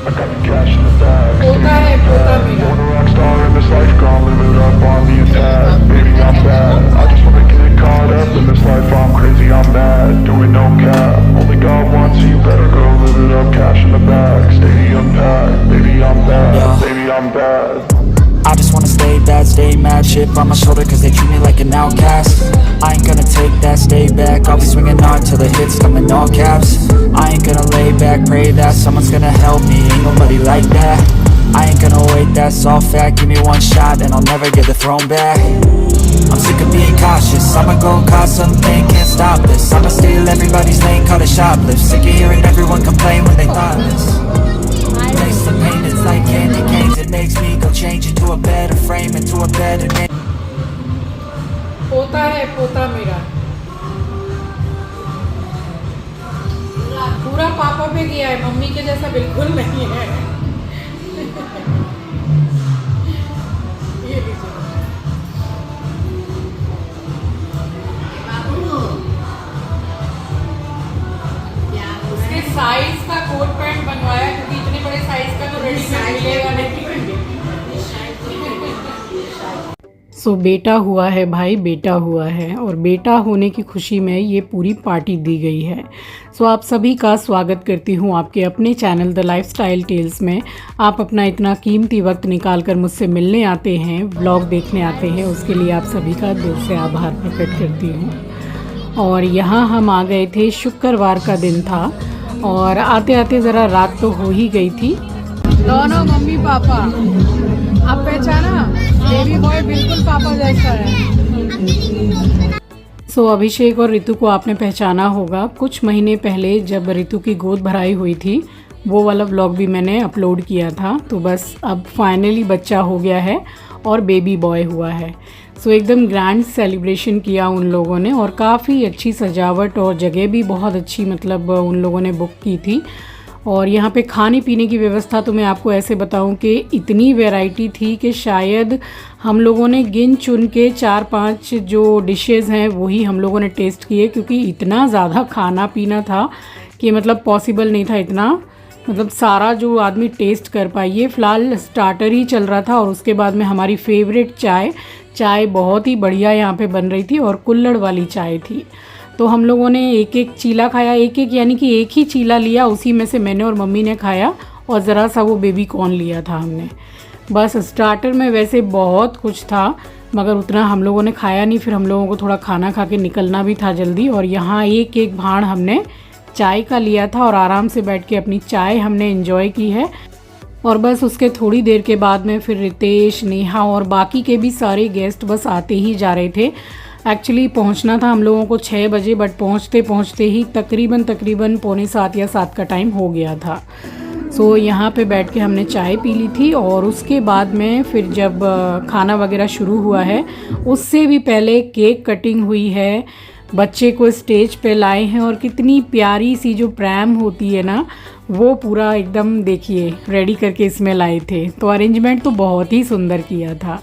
I got the cash in the bag. पोता है पोता मेरा। Born a rock star in this life, gonna live it up on me and tag. Baby, I'm bad. I just wanna get caught up in this life. I'm crazy, I'm mad. Doing no cap. Only God wants you, better go live it up. Cash in the bag, stadium packed. Baby, I'm bad. Baby, I'm bad. I just wanna stay bad, stay mad. Chip on my shoulder cause they treat me like an outcast. I ain't gonna take that, stay back. I'll be swinging on till the hits come in all caps. I ain't gonna lay back, pray that someone's gonna help me. Ain't nobody like that. I ain't gonna wait, that's all fact. Give me one shot and I'll never get the throne back. I'm sick of being cautious. I'ma go cause something, can't stop this. I'ma steal everybody's lane, call it shoplift. Sick of hearing everyone complain when they thoughtless. Taste the pain, it's like candy canes. It makes me go change into a better frame, into a better name. पोता है पोता मेरा। पूरा पापा पे गया है, mummy के जैसा बिल्कुल नहीं है। ये लीजिए। उसके साइज का कोट पैंट बनवाया क्योंकि इतने बड़े साइज का तो रेडीमेड मिलेगा नहीं। सो बेटा हुआ है भाई, बेटा हुआ है और बेटा होने की खुशी में ये पूरी पार्टी दी गई है। सो आप सभी का स्वागत करती हूँ आपके अपने चैनल द लाइफस्टाइल टेल्स में। आप अपना इतना कीमती वक्त निकाल कर मुझसे मिलने आते हैं, व्लॉग देखने आते हैं, उसके लिए आप सभी का दिल से आभार प्रकट करती हूँ। और यहाँ हम आ गए थे, शुक्रवार का दिन था और आते आते ज़रा रात तो हो ही गई थी। दोनों मम्मी पापा, आप पहचाना, बेबी बॉय बिल्कुल पापा जैसा है। सो अभिषेक और ऋतु को आपने पहचाना होगा। कुछ महीने पहले जब ऋतु की गोद भराई हुई थी वो वाला व्लॉग भी मैंने अपलोड किया था। तो बस अब फाइनली बच्चा हो गया है और बेबी बॉय हुआ है। सो एकदम ग्रैंड सेलिब्रेशन किया उन लोगों ने और काफ़ी अच्छी सजावट और जगह भी बहुत अच्छी मतलब उन लोगों ने बुक की थी। और यहाँ पे खाने पीने की व्यवस्था तो मैं आपको ऐसे बताऊँ कि इतनी वैरायटी थी कि शायद हम लोगों ने गिन चुन के 4-5 जो डिशेज़ हैं वही हम लोगों ने टेस्ट किए, क्योंकि इतना ज़्यादा खाना पीना था कि मतलब पॉसिबल नहीं था इतना मतलब सारा जो आदमी टेस्ट कर पाए। ये फ़िलहाल स्टार्टर ही चल रहा था और उसके बाद में हमारी फेवरेट चाय बहुत ही बढ़िया यहाँ पे बन रही थी और कुल्हड़ वाली चाय थी। तो हम लोगों ने एक एक चीला खाया, एक यानी कि एक ही चीला लिया, उसी में से मैंने और मम्मी ने खाया और ज़रा सा वो बेबी कॉर्न लिया था हमने। बस स्टार्टर में वैसे बहुत कुछ था मगर उतना हम लोगों ने खाया नहीं। फिर हम लोगों को थोड़ा खाना खा के निकलना भी था जल्दी और यहाँ एक एक भाण हमने चाय का लिया था और आराम से बैठ के अपनी चाय हमने एंजॉय की है। और बस उसके थोड़ी देर के बाद में फिर रितेश, नेहा और बाकी के भी सारे गेस्ट बस आते ही जा रहे थे। एक्चुअली पहुंचना था हम लोगों को 6 बजे बट पहुंचते पहुंचते ही तकरीबन 7:15 या 7 का टाइम हो गया था। सो यहाँ पे बैठ के हमने चाय पी ली थी और उसके बाद में फिर जब खाना वगैरह शुरू हुआ है उससे भी पहले केक कटिंग हुई है, बच्चे को स्टेज पे लाए हैं और कितनी प्यारी सी जो प्रैम होती है ना वो पूरा एकदम देखिए रेडी करके इसमें लाए थे। तो अरेंजमेंट तो बहुत ही सुंदर किया था।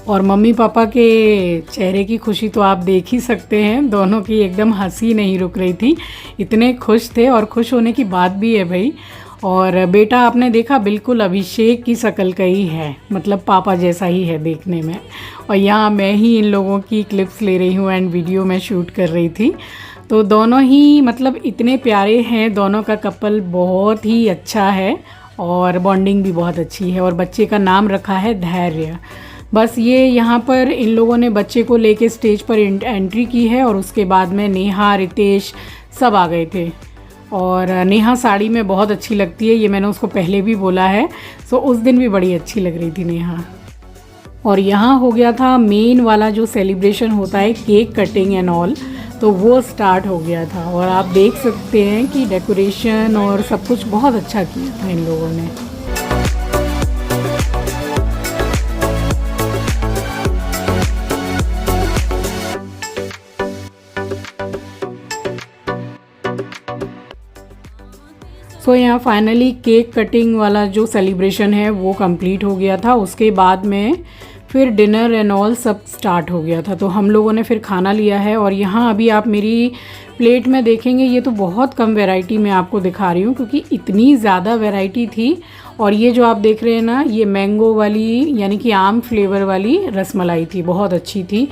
और मम्मी पापा के चेहरे की खुशी तो आप देख ही सकते हैं, दोनों की एकदम हंसी नहीं रुक रही थी, इतने खुश थे। और खुश होने की बात भी है भाई। और बेटा आपने देखा बिल्कुल अभिषेक की शक्ल का ही है, मतलब पापा जैसा ही है देखने में। और यहाँ मैं ही इन लोगों की क्लिप्स ले रही हूँ एंड वीडियो में शूट कर रही थी। तो दोनों ही मतलब इतने प्यारे हैं, दोनों का कपल बहुत ही अच्छा है और बॉन्डिंग भी बहुत अच्छी है। और बच्चे का नाम रखा है धैर्य। बस ये यहाँ पर इन लोगों ने बच्चे को लेके स्टेज पर एंट्री की है और उसके बाद में नेहा, रितेश सब आ गए थे। और नेहा साड़ी में बहुत अच्छी लगती है, ये मैंने उसको पहले भी बोला है। सो उस दिन भी बड़ी अच्छी लग रही थी नेहा। और यहाँ हो गया था मेन वाला जो सेलिब्रेशन होता है, केक कटिंग एंड ऑल, तो वो स्टार्ट हो गया था। और आप देख सकते हैं कि डेकोरेशन और सब कुछ बहुत अच्छा किया था इन लोगों ने। सो यहाँ फाइनली केक कटिंग वाला जो सेलिब्रेशन है वो कंप्लीट हो गया था। उसके बाद में फिर डिनर एंड ऑल सब स्टार्ट हो गया था। तो हम लोगों ने फिर खाना लिया है और यहाँ अभी आप मेरी प्लेट में देखेंगे ये तो बहुत कम वैरायटी मैं आपको दिखा रही हूँ क्योंकि इतनी ज़्यादा वैरायटी थी। और ये जो आप देख रहे हैं ना, ये मैंगो वाली यानी कि आम फ्लेवर वाली रसमलाई थी, बहुत अच्छी थी।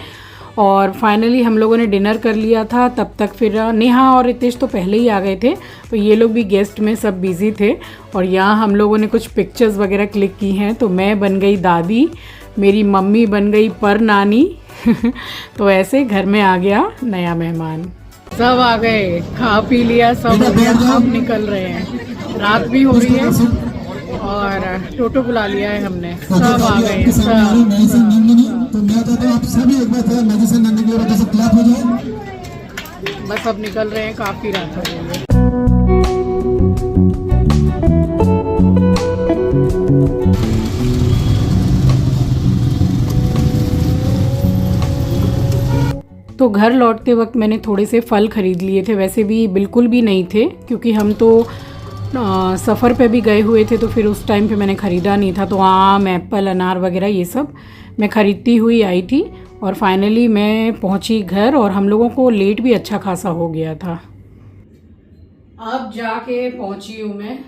और फाइनली हम लोगों ने डिनर कर लिया था। तब तक फिर नेहा और रितेश तो पहले ही आ गए थे, तो ये लोग भी गेस्ट में सब बिज़ी थे। और यहाँ हम लोगों ने कुछ पिक्चर्स वगैरह क्लिक की हैं। तो मैं बन गई दादी, मेरी मम्मी बन गई पर नानी तो ऐसे घर में आ गया नया मेहमान। सब आ गए, खा पी लिया, सब हो गया, अब निकल रहे हैं। रात भी हो रही है और टोटो बुला लिया है हमने, सब आ गए हैं सब। तो मैं कहता हूँ आप सभी एक बार थोड़ा मजे से नन्हे की वजह से क्लैप हो जाए। बस अब निकल रहे हैं, काफ़ी रात हो गई है। तो घर लौटते वक्त मैंने थोड़े से फल ख़रीद लिए थे, वैसे भी बिल्कुल भी नहीं थे क्योंकि हम तो सफ़र पे भी गए हुए थे, तो फिर उस टाइम पे मैंने ख़रीदा नहीं था। तो आम, एप्पल, अनार वगैरह ये सब मैं ख़रीदती हुई आई थी। और फाइनली मैं पहुंची घर और हम लोगों को लेट भी अच्छा खासा हो गया था। अब जाके पहुंची हूँ मैं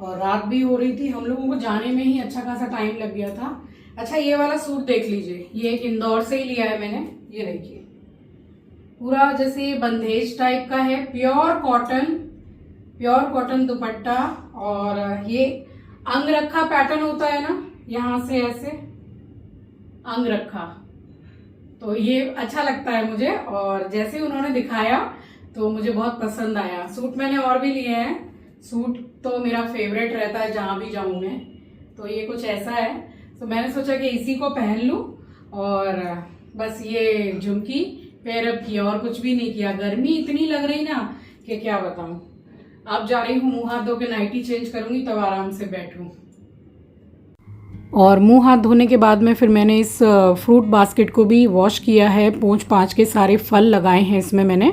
और रात भी हो रही थी, हम लोगों को जाने में ही अच्छा खासा टाइम लग गया था। अच्छा, ये वाला सूट देख लीजिए, ये एक इंदौर से ही लिया है मैंने। ये देखिए, पूरा जैसे बंदेज टाइप का है, प्योर कॉटन दुपट्टा। और ये अंग रखा पैटर्न होता है ना, यहाँ से ऐसे अंग रखा, तो ये अच्छा लगता है मुझे। और जैसे उन्होंने दिखाया तो मुझे बहुत पसंद आया। सूट मैंने और भी लिए हैं, सूट तो मेरा फेवरेट रहता है जहाँ भी जाऊँ मैं। तो ये कुछ ऐसा है, तो मैंने सोचा कि इसी को पहन लूँ। और बस ये झुमकी पैरअप की, और कुछ भी नहीं किया। गर्मी इतनी लग रही ना कि क्या बताऊँ। अब जा रही हूँ, मुँह हाथ धो के नाइटी चेंज करूँगी तब आराम से बैठूँ। और मुंह हाथ धोने के बाद में फिर मैंने इस फ्रूट बास्केट को भी वॉश किया है। पूंछ पाँच के सारे फल लगाए हैं इसमें मैंने।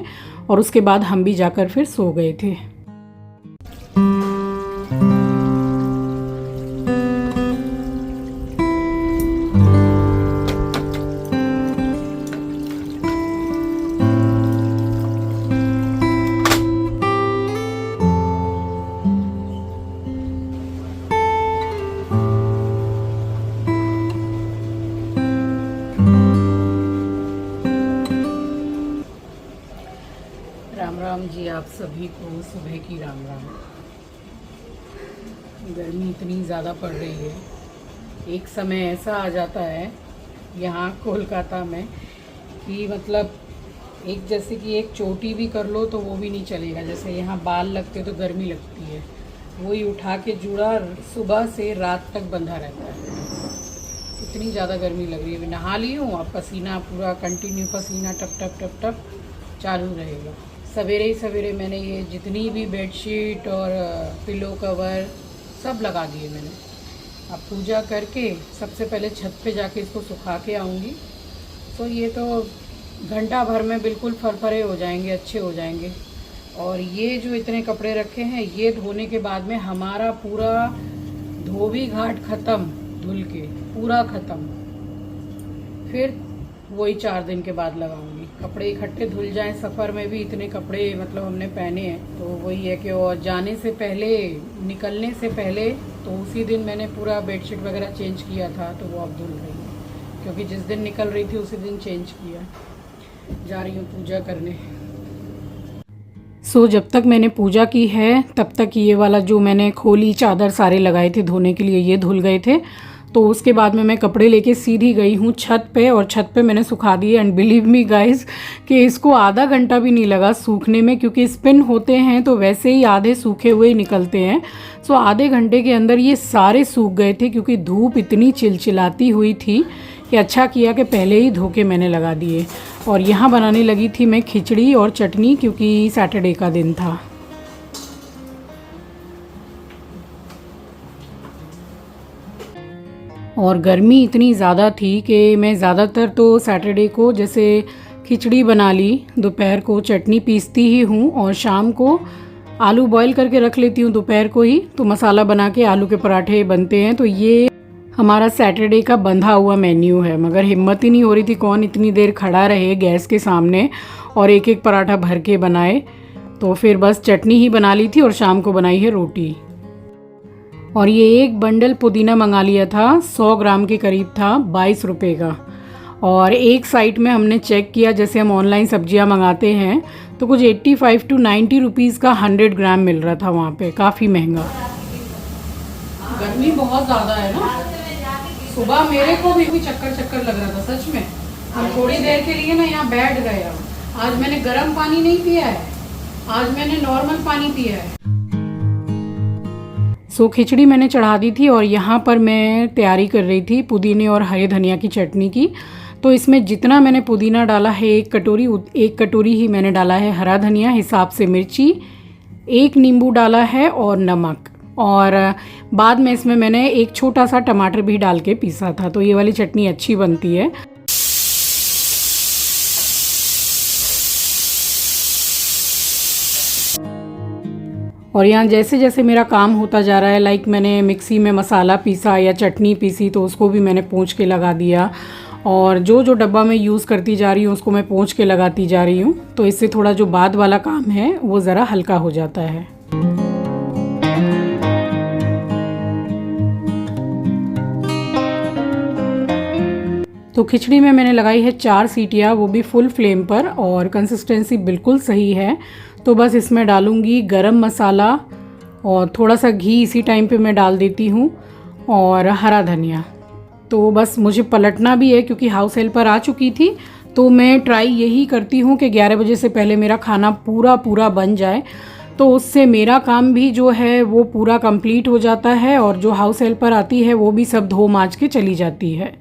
और उसके बाद हम भी जाकर फिर सो गए थे। राम राम जी आप सभी को, सुबह की राम राम। गर्मी इतनी ज़्यादा पड़ रही है। एक समय ऐसा आ जाता है यहाँ कोलकाता में कि मतलब एक जैसे कि एक चोटी भी कर लो तो वो भी नहीं चलेगा। जैसे यहाँ बाल लगते तो गर्मी लगती है, वही उठा के जूड़ा सुबह से रात तक बंधा रहता है। इतनी ज़्यादा गर्मी लग रही है। नहा ली हूँ, अब पसीना पूरा कंटिन्यू, पसीना टप टप टप टप चालू रहेगा। सवेरे ही सवेरे मैंने ये जितनी भी बेडशीट और पिलो कवर सब लगा दिए मैंने। अब पूजा करके सबसे पहले छत पे जाके इसको सुखा के आऊँगी। तो ये तो घंटा भर में बिल्कुल फरफरे हो जाएंगे, अच्छे हो जाएंगे। और ये जो इतने कपड़े रखे हैं, ये धोने के बाद में हमारा पूरा धोबी घाट ख़त्म, धुल के पूरा ख़त्म। फिर वही 4 दिन के बाद लगाऊंगी। कपड़े इकट्ठे धुल जाएं, सफ़र में भी इतने कपड़े मतलब हमने पहने हैं, तो वही है कि और जाने से पहले, निकलने से पहले तो उसी दिन मैंने पूरा बेडशीट वगैरह चेंज किया था, तो वो अब धुल रही है क्योंकि जिस दिन निकल रही थी उसी दिन चेंज किया। जा रही हूँ पूजा करने। सो जब तक मैंने पूजा की है तब तक ये वाला जो मैंने खोली चादर सारे लगाए थे धोने के लिए, ये धुल गए थे। तो उसके बाद में मैं कपड़े लेके सीधी गई हूँ छत पे, और छत पे मैंने सुखा दिए। एंड बिलीव मी गाइस कि इसको आधा घंटा भी नहीं लगा सूखने में, क्योंकि स्पिन होते हैं तो वैसे ही आधे सूखे हुए ही निकलते हैं। सो आधे घंटे के अंदर ये सारे सूख गए थे, क्योंकि धूप इतनी चिलचिलाती हुई थी कि अच्छा किया कि पहले ही धो के मैंने लगा दिए। और यहाँ बनाने लगी थी मैं खिचड़ी और चटनी, क्योंकि सैटरडे का दिन था। और गर्मी इतनी ज़्यादा थी कि मैं ज़्यादातर तो सैटरडे को जैसे खिचड़ी बना ली, दोपहर को चटनी पीसती ही हूँ और शाम को आलू बॉईल करके रख लेती हूँ दोपहर को ही, तो मसाला बना के आलू के पराठे बनते हैं। तो ये हमारा सैटरडे का बंधा हुआ मेन्यू है, मगर हिम्मत ही नहीं हो रही थी कौन इतनी देर खड़ा रहे गैस के सामने और एक एक पराठा भर के बनाए। तो फिर बस चटनी ही बना ली थी और शाम को बनाई है रोटी। और ये एक बंडल पुदीना मंगा लिया था, 100 ग्राम के करीब था, 22 रुपये का। और एक साइट में हमने चेक किया, जैसे हम ऑनलाइन सब्जियां मंगाते हैं तो कुछ 85 to 90 रुपीज़ का 100 ग्राम मिल रहा था वहाँ पे, काफ़ी महंगा। गर्मी बहुत ज़्यादा है ना, सुबह मेरे को भी चक्कर लग रहा था सच में। हम थोड़ी देर के लिए ना यहाँ बैठ गए। आज मैंने गर्म पानी नहीं पिया है, आज मैंने नॉर्मल पानी पिया है। सो खिचड़ी मैंने चढ़ा दी थी और यहाँ पर मैं तैयारी कर रही थी पुदीने और हरे धनिया की चटनी की। तो इसमें जितना मैंने पुदीना डाला है 1 कटोरी ही मैंने डाला है हरा धनिया, हिसाब से मिर्ची, 1 नींबू डाला है और नमक। और बाद में इसमें मैंने एक छोटा सा टमाटर भी डाल के पीसा था। तो ये वाली चटनी अच्छी बनती है। और यहाँ जैसे जैसे मेरा काम होता जा रहा है, लाइक मैंने मिक्सी में मसाला पीसा या चटनी पीसी तो उसको भी मैंने पोंछ के लगा दिया। और जो जो डब्बा मैं यूज़ करती जा रही हूँ उसको मैं पोंछ के लगाती जा रही हूँ। तो इससे थोड़ा जो बाद वाला काम है वो ज़रा हल्का हो जाता है। तो खिचड़ी में मैंने लगाई है 4 सीटियाँ, वो भी फुल फ्लेम पर, और कंसिस्टेंसी बिल्कुल सही है। तो बस इसमें डालूँगी गरम मसाला और थोड़ा सा घी इसी टाइम पे मैं डाल देती हूँ, और हरा धनिया। तो बस मुझे पलटना भी है क्योंकि हाउस हेल्पर आ चुकी थी। तो मैं ट्राई यही करती हूँ कि 11 बजे से पहले मेरा खाना पूरा बन जाए, तो उससे मेरा काम भी जो है वो पूरा कंप्लीट हो जाता है और जो हाउस हेल्पर आती है वो भी सब धो मांज के चली जाती है।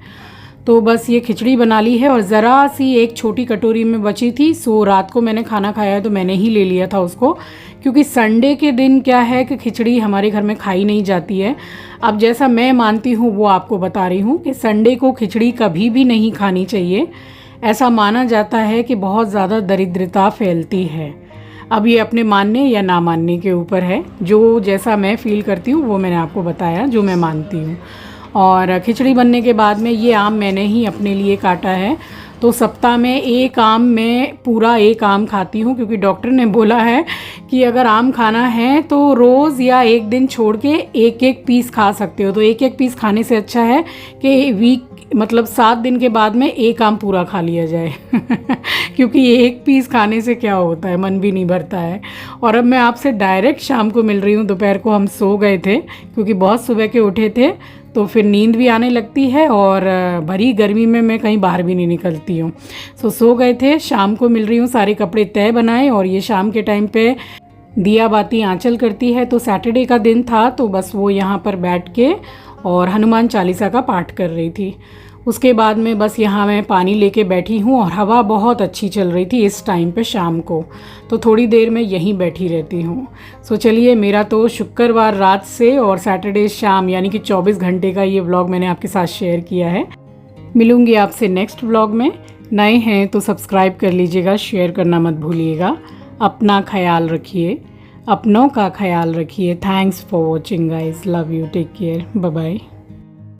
तो बस ये खिचड़ी बना ली है और ज़रा सी एक छोटी कटोरी में बची थी। सो रात को मैंने खाना खाया है तो मैंने ही ले लिया था उसको, क्योंकि संडे के दिन क्या है कि खिचड़ी हमारे घर में खाई नहीं जाती है। अब जैसा मैं मानती हूँ वो आपको बता रही हूँ कि संडे को खिचड़ी कभी भी नहीं खानी चाहिए। ऐसा माना जाता है कि बहुत ज़्यादा दरिद्रता फैलती है। अब ये अपने मानने या ना मानने के ऊपर है, जो जैसा मैं फ़ील करती हूँ वो मैंने आपको बताया, जो मैं मानती हूँ। और खिचड़ी बनने के बाद में ये आम मैंने ही अपने लिए काटा है। तो सप्ताह में एक आम मैं पूरा एक आम खाती हूँ, क्योंकि डॉक्टर ने बोला है कि अगर आम खाना है तो रोज़ या एक दिन छोड़ के एक एक पीस खा सकते हो। तो एक एक पीस खाने से अच्छा है कि मतलब 7 दिन के बाद में एक आम पूरा खा लिया जाए क्योंकि एक पीस खाने से क्या होता है, मन भी नहीं भरता है। और अब मैं आपसे डायरेक्ट शाम को मिल रही हूँ। दोपहर को हम सो गए थे क्योंकि बहुत सुबह के उठे थे, तो फिर नींद भी आने लगती है और भरी गर्मी में मैं कहीं बाहर भी नहीं निकलती हूँ। सो गए थे, शाम को मिल रही हूँ। सारे कपड़े तय बनाए और ये शाम के टाइम पे दिया बाती आंचल करती है। तो सैटरडे का दिन था तो बस वो यहाँ पर बैठ के और हनुमान चालीसा का पाठ कर रही थी। उसके बाद में बस यहाँ मैं पानी लेके बैठी हूँ और हवा बहुत अच्छी चल रही थी इस टाइम पे शाम को, तो थोड़ी देर में यहीं बैठी रहती हूँ। सो चलिए, मेरा तो शुक्रवार रात से और सैटरडे शाम यानी कि 24 घंटे का ये व्लॉग मैंने आपके साथ शेयर किया है। मिलूँगी आपसे नेक्स्ट व्लॉग में। नए हैं तो सब्सक्राइब कर लीजिएगा, शेयर करना मत भूलिएगा। अपना ख्याल रखिए, अपनों का ख्याल रखिए। Thanks for watching guys, love you, take care, bye bye.